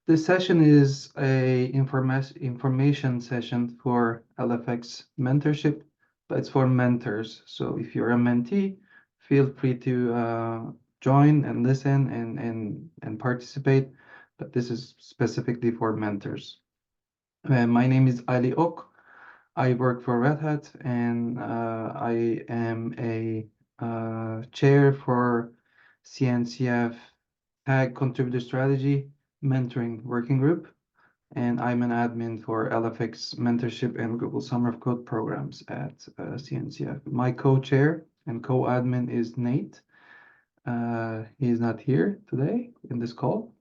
This session is a information session for LFX mentorship, but it's for mentors. So if you're a mentee, feel free to join and listen and participate. But this is specifically for mentors. My name is Ali Ok. I work for Red Hat, and I am a chair for CNCF Tag Contributor Strategy Mentoring Working Group, and I'm an admin for LFX Mentorship and Google Summer of Code programs at CNCF. My co-chair and co-admin is Nate. He's not here today in this call,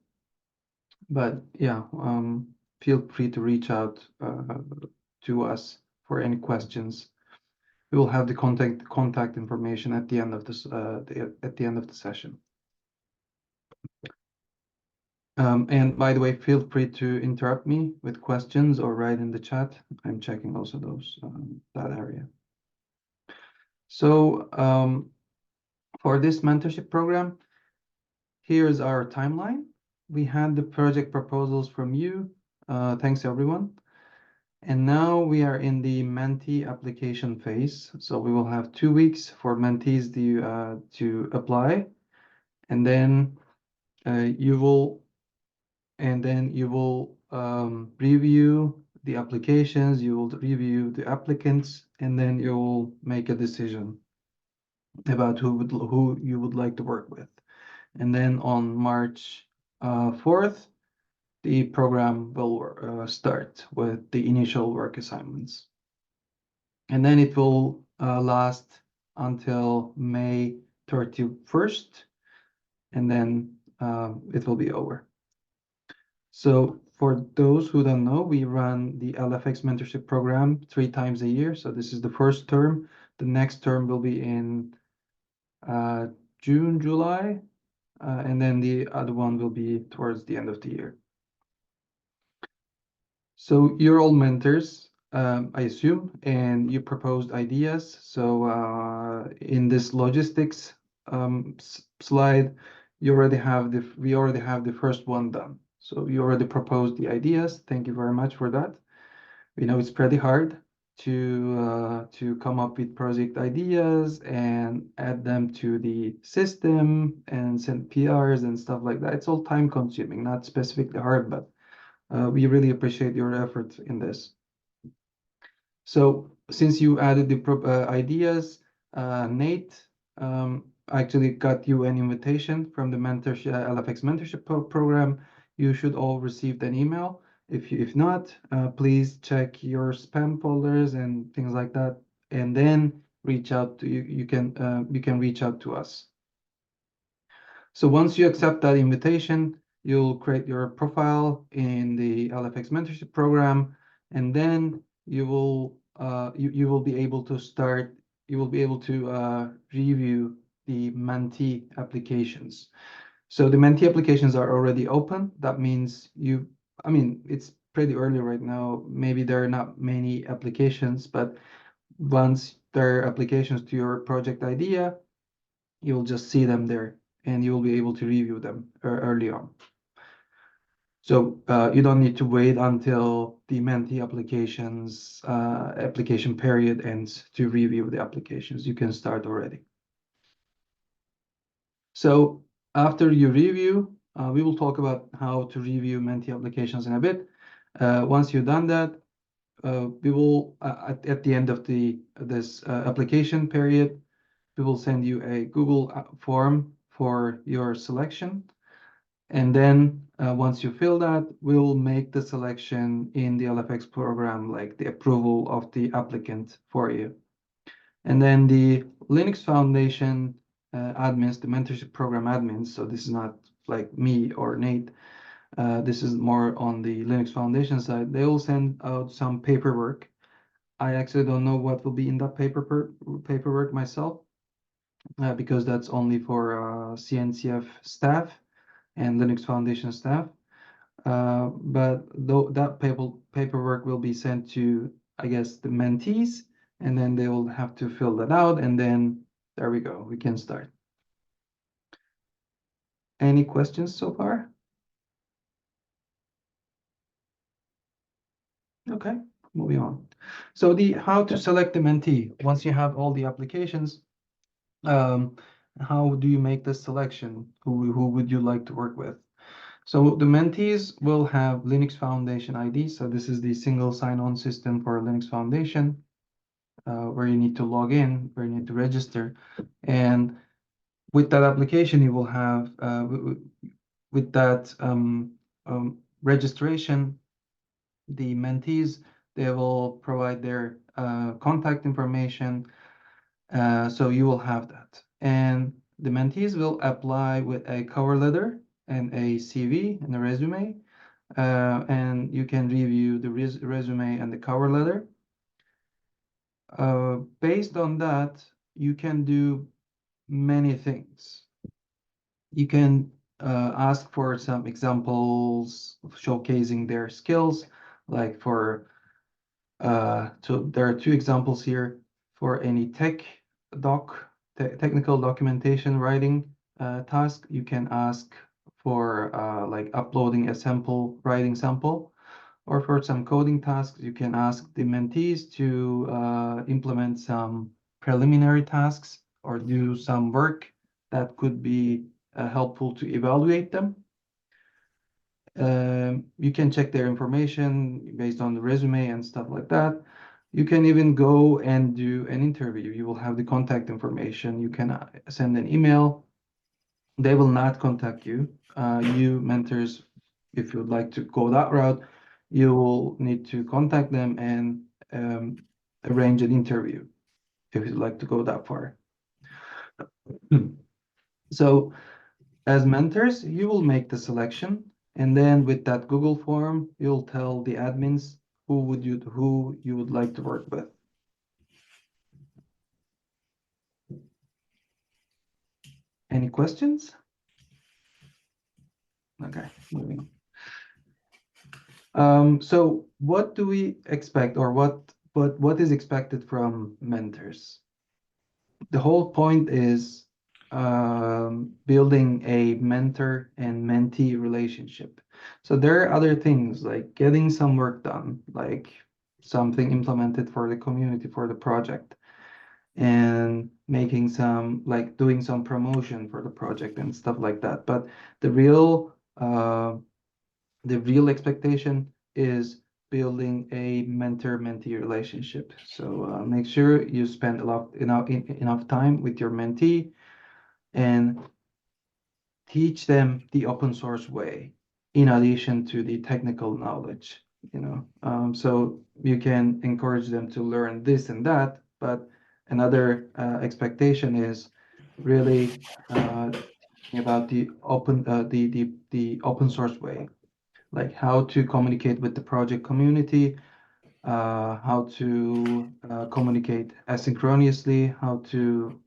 but yeah, feel free to reach out to us for any questions. We will have the contact information at the end of this at the end of the session. And by the way, feel free to interrupt me with questions or write in the chat. I'm checking also those that area. So for this mentorship program, here's our timeline. We had the project proposals from you. Thanks everyone. And now we are in the mentee application phase. So we will have 2 weeks for mentees to apply, and then you will review the applications, you will review the applicants, and then you will make a decision about who you would like to work with. And then on March 4th, the program will start with the initial work assignments. And then it will last until May 31st, and then it will be over. So for those who don't know, we run the LFX mentorship program 3 times a year. So this is the first term. The next term will be in June, July, and then the other one will be towards the end of the year. So you're all mentors, I assume, and you proposed ideas. So in this logistics slide, we already have the first one done. So you already proposed the ideas. Thank you very much for that. We know it's pretty hard to come up with project ideas and add them to the system and send PRs and stuff like that. It's all time consuming, not specifically hard, but we really appreciate your efforts in this. So since you added the ideas, Nate actually got you an invitation from the LFX mentorship program. You should all receive an email. If not, please check your spam folders and things like that, and then reach out to you. You can reach out to us. So once you accept that invitation, you'll create your profile in the LFX mentorship program, and then you will be able to start. You will be able to review the mentee applications. So the mentee applications are already open. That means it's pretty early right now. Maybe there are not many applications, but once there are applications to your project idea, you'll just see them there, and you will be able to review them early on. So you don't need to wait until the mentee application period ends to review the applications. You can start already. So after you review, we will talk about how to review mentee applications in a bit. Once you've done that, we will at the end of this application period, we will send you a Google form for your selection. And then once you fill that, we'll make the selection in the LFX program, like the approval of the applicant for you. And then the Linux Foundation admins, the mentorship program admins, so this is not like me or Nate, this is more on the Linux Foundation side. They will send out some paperwork. I actually don't know what will be in that paperwork myself, because that's only for CNCF staff and Linux Foundation staff. But that paperwork will be sent to, I guess, the mentees, and then they will have to fill that out, and then there we go, we can start. Any questions so far? Okay, moving on. So the how to select the mentee. Once you have all the applications, how do you make this selection? Who would you like to work with? So the mentees will have Linux Foundation ID. So this is the single sign-on system for Linux Foundation, where you need to log in, where you need to register. And with that application, you will have, with that registration, the mentees, they will provide their contact information. So you will have that. And the mentees will apply with a cover letter and a CV and a resume. And you can review the resume and the cover letter. Based on that, you can do many things. You can ask for some examples showcasing their skills, like for so there are two examples here for any technical documentation writing task. You can ask for like uploading a writing sample, or for some coding tasks, you can ask the mentees to implement some preliminary tasks or do some work that could be helpful to evaluate them. You can check their information based on the resume and stuff like that. You can even go and do an interview. You will have the contact information. You can send an email. They will not contact you. You mentors, if you would like to go that route, you will need to contact them and arrange an interview if you'd like to go that far. So as mentors, you will make the selection, and then with that Google form, you'll tell the admins who you would like to work with. Any questions? Okay, moving. So what do we expect, or what is expected from mentors? The whole point is building a mentor and mentee relationship. So there are other things like getting some work done, like something implemented for the community, for the project, and making some, like doing some promotion for the project and stuff like that. But the real expectation is building a mentor-mentee relationship. So make sure you spend enough time with your mentee and teach them the open source way in addition to the technical knowledge. So you can encourage them to learn this and that, but another expectation is really about the open source way, like how to communicate with the project community, how to communicate asynchronously, how to,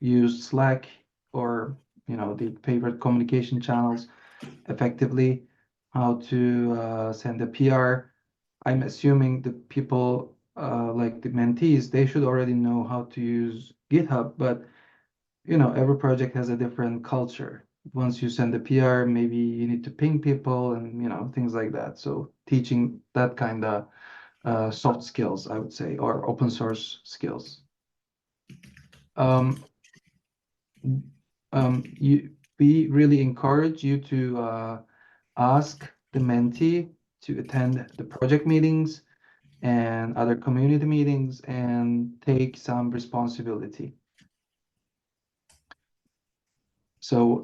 use Slack or, the favorite communication channels effectively, how to send a PR. I'm assuming the people like the mentees, they should already know how to use GitHub, but every project has a different culture. Once you send a PR, maybe you need to ping people and things like that. So teaching that kind of soft skills, I would say, or open source skills. Um, we really encourage you to ask the mentee to attend the project meetings and other community meetings and take some responsibility. So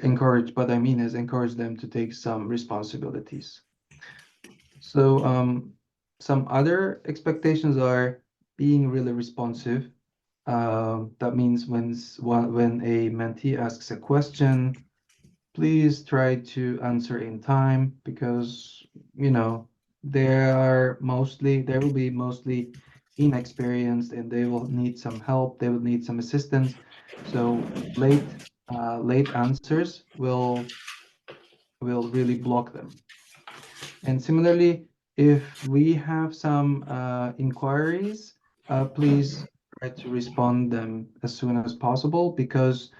what I mean is encourage them to take some responsibilities. So some other expectations are being really responsive. That means when a mentee asks a question, please try to answer in time, because they will be mostly inexperienced and they will need some help. They will need some assistance. So late answers will really block them. And similarly, if we have some inquiries, please try to respond them as soon as possible, because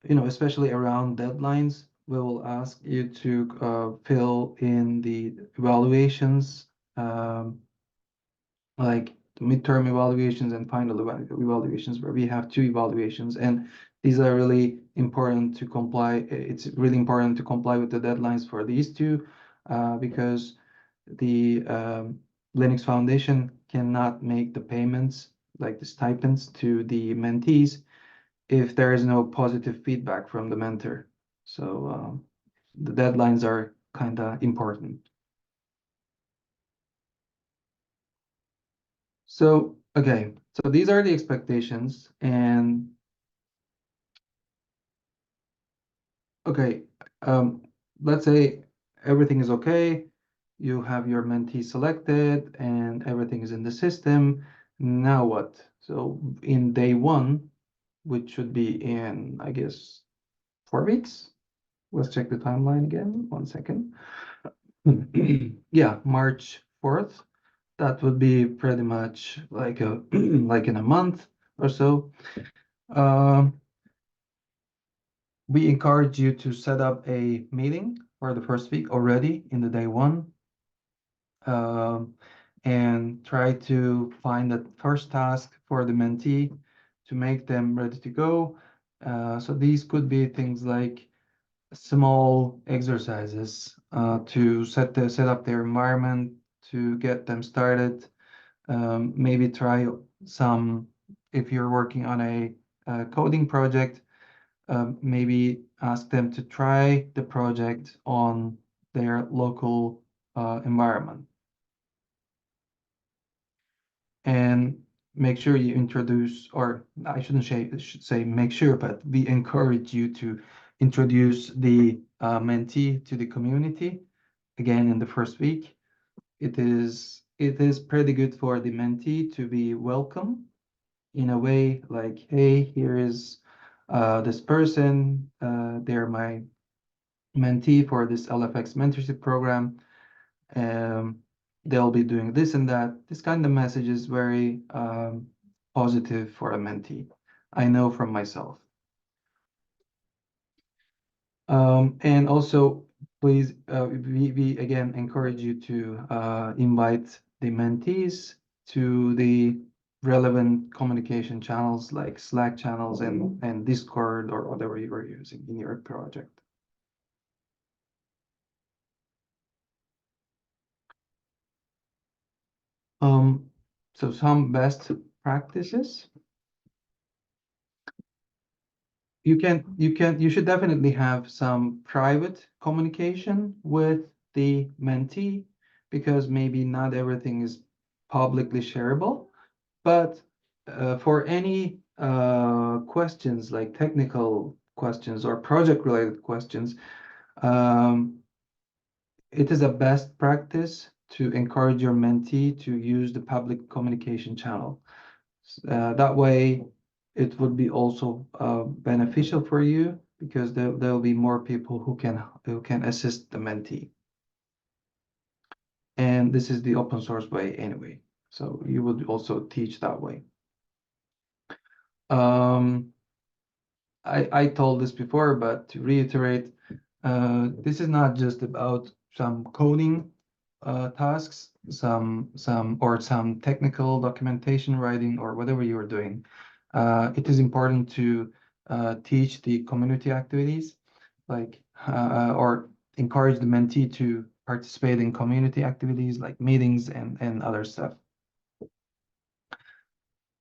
especially around deadlines, we will ask you to fill in the evaluations, like the midterm evaluations and final evaluations, where we have two evaluations, and these are really important to comply. It's really important to comply with the deadlines for these two, because the Linux Foundation cannot make the payments, like the stipends, to the mentees if there is no positive feedback from the mentor. So the deadlines are kind of important. So, okay, so these are the expectations, and okay, um, let's say everything is okay, you have your mentee selected, and everything is in the system. Now what? So in day one, which should be in, I guess, 4 weeks. Let's check the timeline again. 1 second. Yeah, March 4th. That would be pretty much like a like in a month or so. Um, we encourage you to set up a meeting for the first week already in the day one, um, and try to find the first task for the mentee to make them ready to go. So these could be things like small exercises to set up their environment, to get them started. Maybe try some, if you're working on a coding project, maybe ask them to try the project on their local environment. And make sure you introduce, or I shouldn't say, should say make sure, but we encourage you to introduce the mentee to the community again in the first week. It is pretty good for the mentee to be welcome in a way, like, hey, here is this person, they're my mentee for this LFX mentorship program. Um, they'll be doing this and that. This kind of message is very positive for a mentee. I know from myself. And also, please, we again encourage you to invite the mentees to the relevant communication channels like Slack channels and Discord or whatever you are using in your project. So some best practices. You should definitely have some private communication with the mentee, because maybe not everything is publicly shareable. But for any questions, like technical questions or project related questions, um, it is a best practice to encourage your mentee to use the public communication channel. That way, it would be also beneficial for you, because there'll be more people who can assist the mentee. And this is the open source way anyway. So you would also teach that way. Um, I told this before, but to reiterate, this is not just about some coding tasks, some technical documentation writing or whatever you are doing. It is important to teach the community activities, like or encourage the mentee to participate in community activities like meetings and other stuff.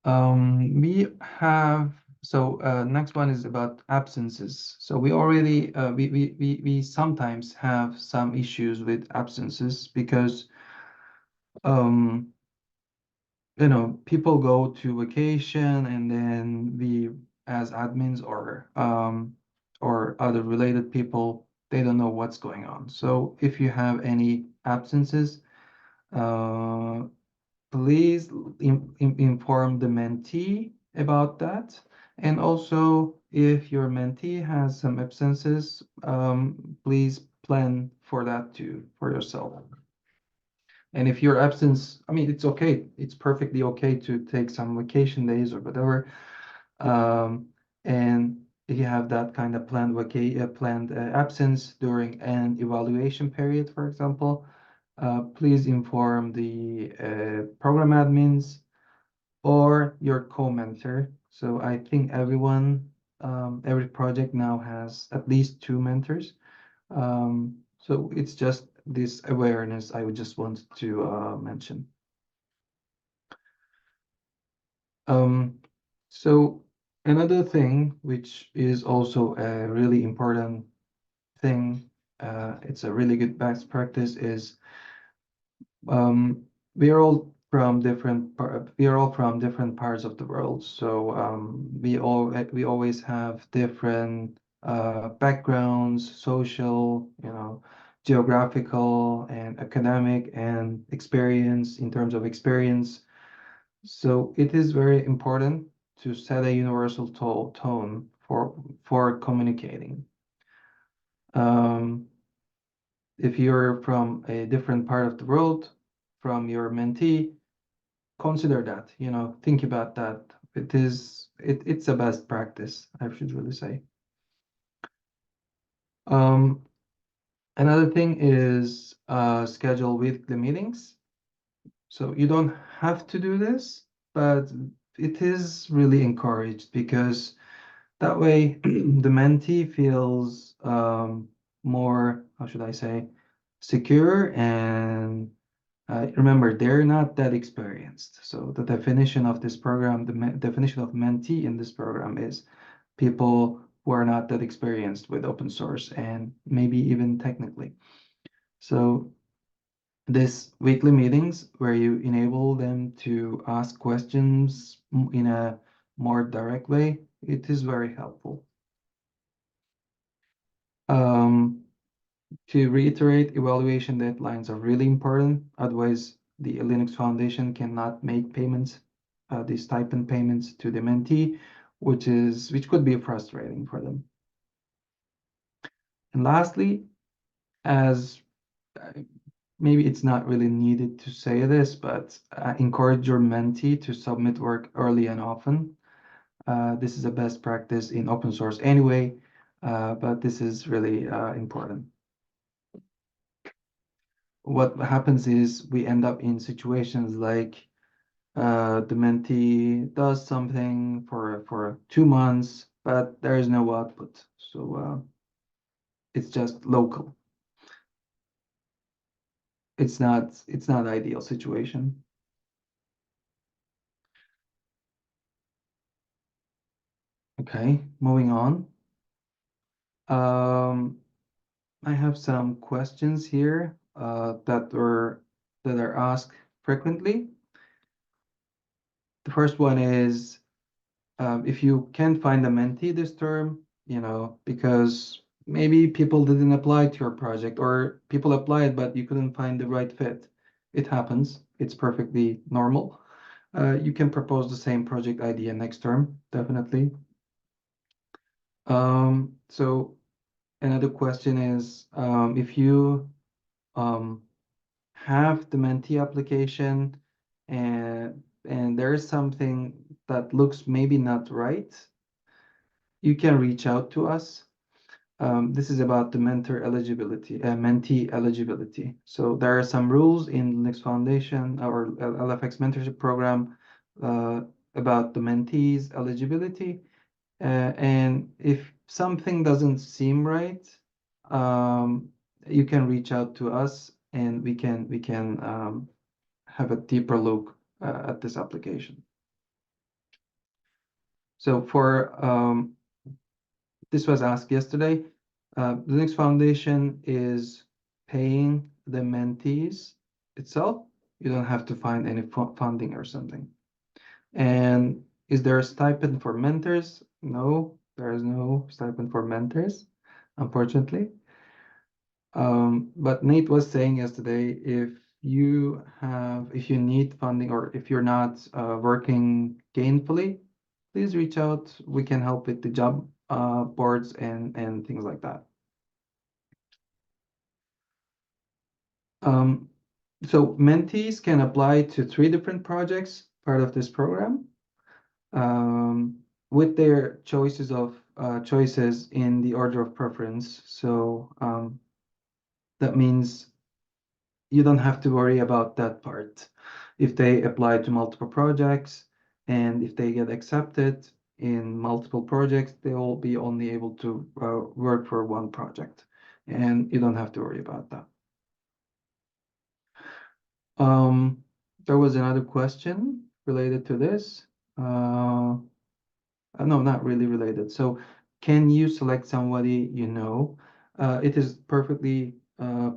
We have, so next one is about absences. So we already we sometimes have some issues with absences, because people go to vacation, and then we, as admins or other related people, they don't know what's going on. So if you have any absences, uh, please inform the mentee about that. And also, if your mentee has some absences, please plan for that too for yourself. And if your absence, I mean, it's okay. It's perfectly okay to take some vacation days or whatever. And if you have that kind of planned absence during an evaluation period, for example, please inform the program admins or your co-mentor. So I think every project now has at least two mentors. So it's just this awareness I would just want to mention. Um, so another thing which is also a really important thing, it's a really good best practice is um, we are all from different parts of the world. So we always have different backgrounds, social, geographical and academic and experience in terms of experience. So it is very important to set a universal tone for communicating. Um, if you're from a different part of the world, from your mentee, consider that, think about that. It's a best practice, I should really say. Um, Another thing is schedule weekly meetings. So you don't have to do this, but it is really encouraged because that way the mentee feels more, how should I say, secure and remember, they're not that experienced. So the definition of this program, definition of mentee in this program is people who are not that experienced with open source and maybe even technically. So this weekly meetings where you enable them to ask questions in a more direct way, it is very helpful. Um, To reiterate, evaluation deadlines are really important. Otherwise, the Linux Foundation cannot make payments, the stipend payments to the mentee, which could be frustrating for them. And lastly, as maybe it's not really needed to say this, but encourage your mentee to submit work early and often. This is a best practice in open source anyway, but this is really important. What happens is we end up in situations like the mentee does something for 2 months, but there is no output. So it's just local. It's not ideal situation. Okay, moving on. Um, I have some questions here that are asked frequently. The first one is if you can find a mentee this term, because maybe people didn't apply to your project or people applied, but you couldn't find the right fit. It happens. It's perfectly normal. You can propose the same project idea next term, definitely. So another question is if you um, have the mentee application and there is something that looks maybe not right, you can reach out to us. This is about the mentee eligibility. So there are some rules in Linux Foundation or LFX mentorship program uh, about the mentees eligibility. And if something doesn't seem right, um, you can reach out to us and we can have a deeper look at this application. So this was asked yesterday. Linux Foundation is paying the mentees itself. You don't have to find any funding or something. And is there a stipend for mentors? No, there is no stipend for mentors, unfortunately. But Nate was saying yesterday, if you need funding or if you're not working gainfully, please reach out. We can help with the job boards and things like that. Um, so mentees can apply to 3 different projects, part of this program, with their choices of choices in the order of preference. So that means you don't have to worry about that part. If they apply to multiple projects and if they get accepted in multiple projects, they will be only able to work for one project, and you don't have to worry about that. There was another question related to this. No, not really related. So, can you select somebody you know? It is perfectly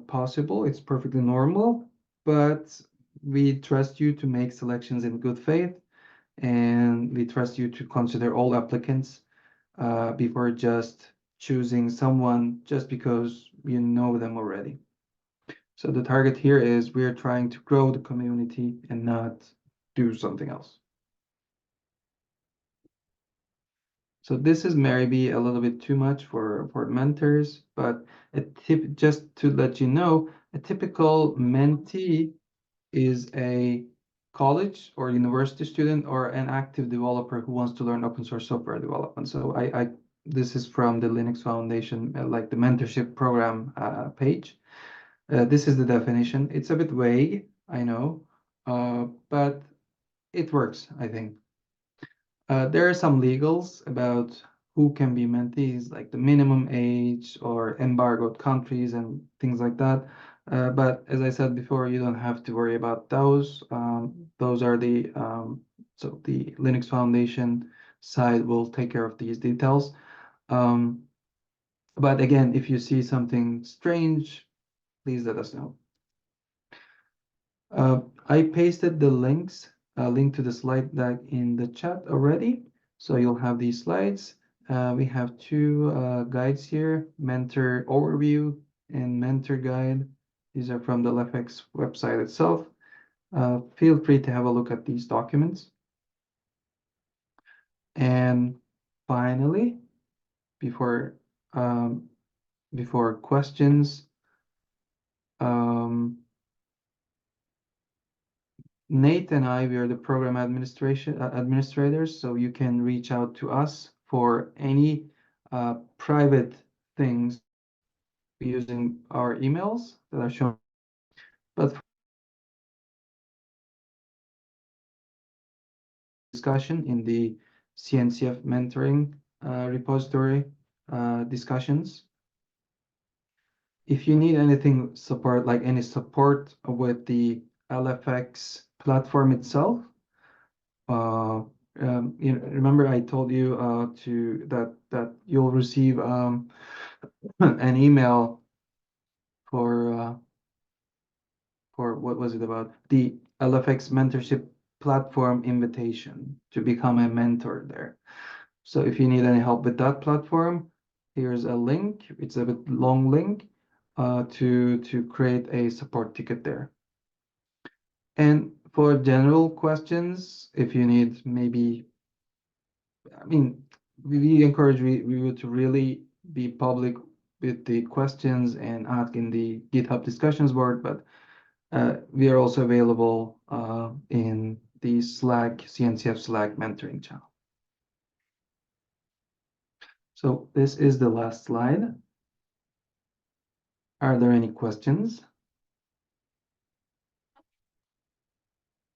possible. It's perfectly normal, but we trust you to make selections in good faith, and we trust you to consider all applicants before just choosing someone just because you know them already. So the target here is we're trying to grow the community and not do something else. So this is maybe a little bit too much for mentors, but a tip just to let you know, a typical mentee is a college or university student or an active developer who wants to learn open source software development. So this is from the Linux Foundation, like the mentorship program page. This is the definition. It's a bit vague, I know, but it works, I think. There are some legals about who can be mentees, like the minimum age or embargoed countries and things like that. But as I said before, you don't have to worry about those. Those are so the Linux Foundation side will take care of these details. But again, if you see something strange, please let us know. I pasted the link to the slide deck in the chat already. So you'll have these slides. We have two guides here, Mentor Overview and Mentor Guide. These are from the LFX website itself. Feel free to have a look at these documents. And finally, before questions, Nate and I, we are the program administrators, so you can reach out to us for any private things using our emails that are shown. But for discussion in the CNCF mentoring repository discussions. If you need anything support, like any support with the LFX platform itself, remember I told you that you'll receive an email for what was it about the LFX mentorship platform invitation to become a mentor there. So if you need any help with that platform, here's a link. It's a bit long link to create a support ticket there. And for general questions, if you need maybe, I mean, we encourage you to really be public with the questions and ask in the GitHub discussions board, but we are also available in the Slack, CNCF Slack mentoring channel. So this is the last slide. Are there any questions?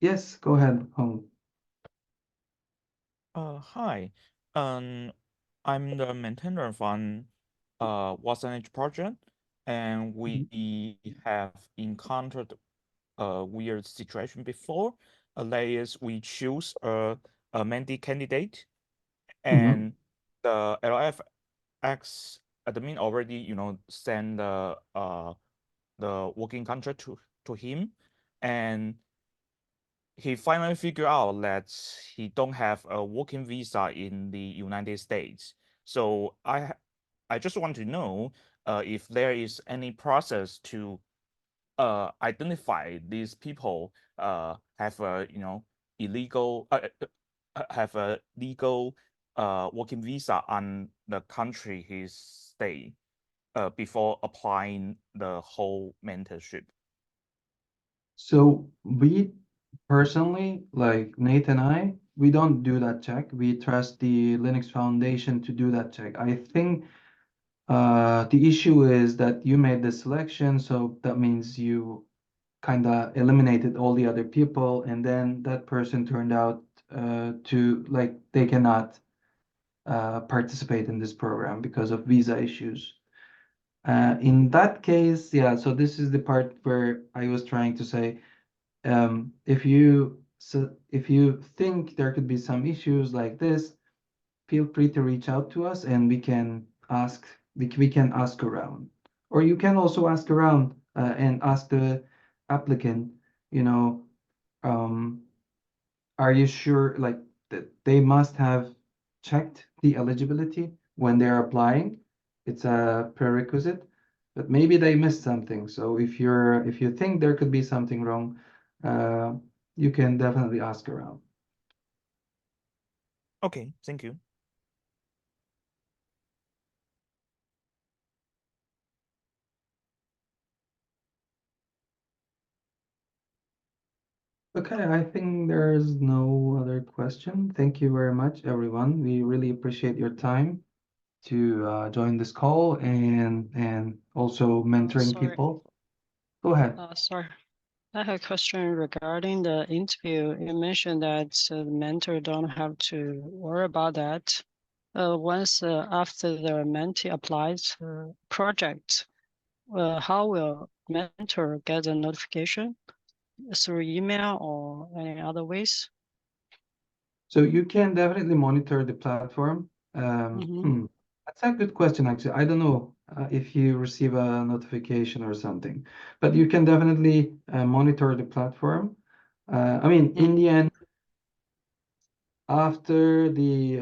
Yes, go ahead, Hong. Hi. I'm the maintainer from Watson Edge project, and we have encountered a weird situation before. That is, we choose a Mandy candidate, Mhm. and the LFX admin already, send the working contract to him, and he finally figured out that he don't have a working visa in the United States. So I just want to know if there is any process to identify these people have a illegal have a legal working visa on the country he stay before applying the whole mentorship. So we personally, like Nate and I, we don't do that check. We trust the Linux Foundation to do that check. I think the issue is that you made the selection, so that means you kind of eliminated all the other people, and then that person turned out to like they cannot participate in this program because of visa issues. In that case, yeah, so this is the part where I was trying to say, if you think there could be some issues like this, feel free to reach out to us and we can ask around. Or you can also ask around and ask the applicant, you know, um, are you sure like that they must have checked the eligibility when they're applying? It's a prerequisite, but maybe they missed something. So if you think there could be something wrong, uh, you can definitely ask around. Okay, thank you. Okay, I think there's no other question. Thank you very much, everyone. We really appreciate your time to join this call and also mentoring Sorry. people. Go ahead. Sorry. I have a question regarding the interview. You mentioned that the mentor don't have to worry about that. Once after the mentee applies project, how will mentor get a notification? Through email or any other ways? So you can definitely monitor the platform. Mm-hmm. That's a good question, actually. I don't know if you receive a notification or something, but you can definitely monitor the platform. I mean, in the end, after the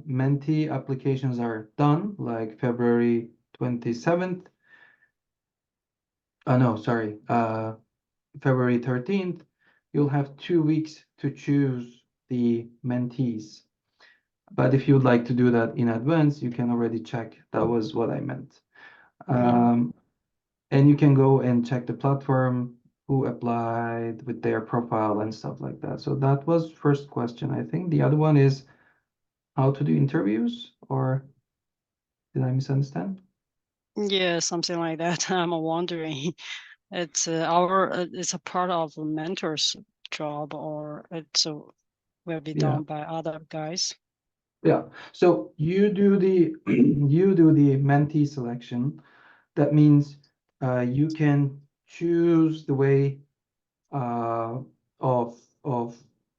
Menti applications are done, like February 27th, no, sorry, February 13th, you'll have 2 weeks to choose the mentees. But if you would like to do that in advance, you can already check. That was what I meant. And you can go and check the platform, who applied with their profile and stuff like that. So that was first question, I think. The other one is how to do interviews, or did I misunderstand? Yeah, something like that. I'm wondering, it's it's a part of a mentor's job, or will be Yeah. done by other guys. Yeah. So you do the you do the mentee selection. That means you can choose the way uh, of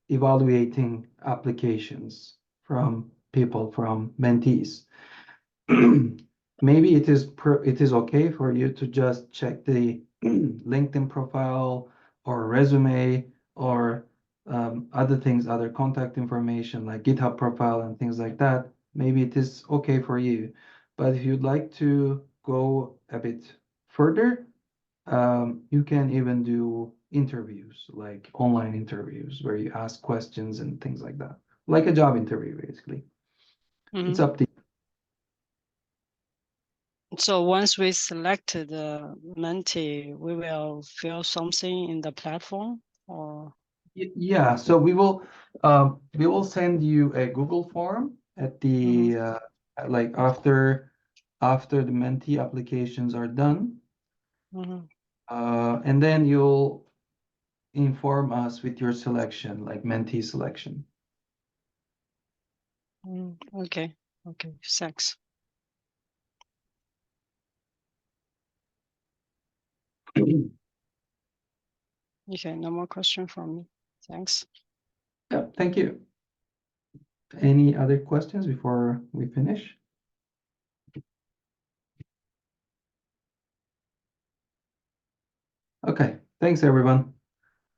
evaluating applications from people from mentees. Maybe it is okay for you to just check the LinkedIn profile or resume or other things, other contact information like GitHub profile and things like that. Maybe it is okay for you. But if you'd like to go a bit further, you can even do interviews, like online interviews, where you ask questions and things like that, like a job interview, basically. It's Mm-hmm. up to So once we select the mentee, we will fill something in the platform, or Yeah, so we will send you a Google form at mm-hmm. the like after the Menti applications are done, Mm-hmm. and then you'll inform us with your selection, like Menti selection. Okay, okay, thanks. Okay, no more question from me. Thanks. Yeah, thank you. Any other questions before we finish? Okay, thanks everyone.